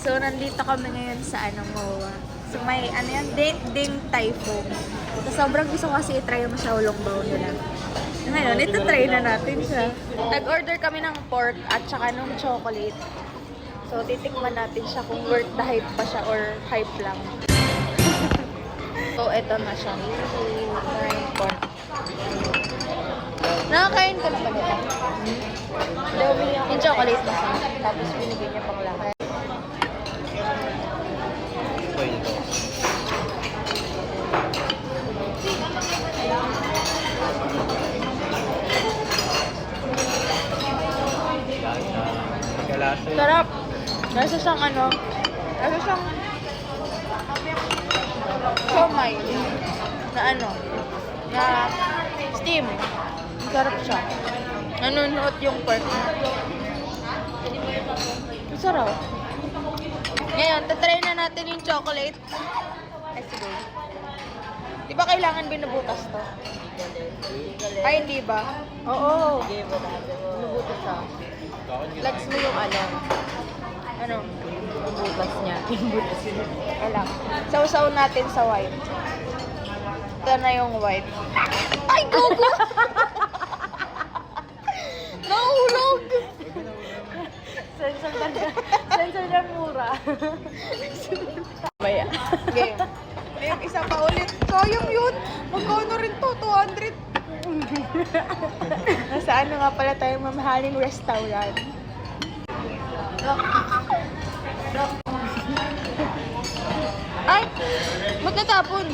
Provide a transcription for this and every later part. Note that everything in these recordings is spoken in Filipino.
So, nandito kami ngayon sa MOA. So, may yan, Ding Typhoon. So, sobrang gusto ko kasi i-try yung Xiaolong Bao nila. Ngayon, ito-try na natin siya. Nag-order kami ng pork at saka nung chocolate. So, titikman natin siya kung worth the hype pa siya or hype lang. So, ito na siya. Yung pork. Nakakain ka na ba nito? Yung chocolate na siya. Tapos binigyan niya pang lahat. Sarap. Nasa siyang nasa siyang siomai na na steam. Sarap siya. Nanunuot yung pork. Sarap. Ngayon, tatry na natin yung chocolate. Let's go. Di ba kailangan binubutas to? Ay, hindi ba? Oo. Binubutas siya. Flex mo yung yung butas niya. Yung butas niya. Alam. Sausaw natin sa white. Ito na yung white. Ay, gogo! Nahulog! Sensor na mura. Maya. Game. Game, isa pa ulit. Sayang yun. Magkano rin to? 200. Nasa nga pala tayo mamahaling restaurant. Ay! Ba't natapon?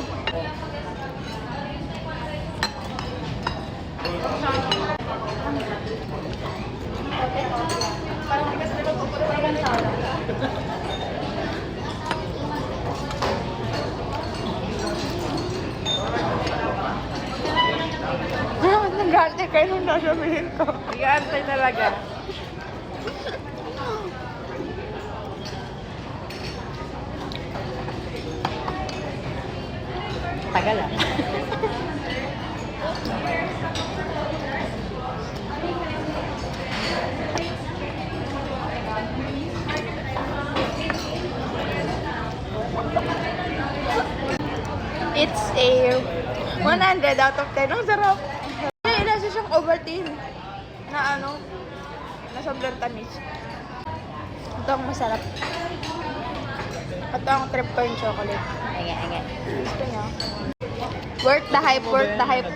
Nag-aantay kayo nung nasabihin ko. Nag-aantay talaga. Tagal ah. It's a 100 out of 10. Ang sarap. Ay, nasa siyang Ovaltine na na sobrang tamis. Ito ang masarap. Ito ang trip ko yung chocolate. Gusto niya. Worth the hype, worth the hype.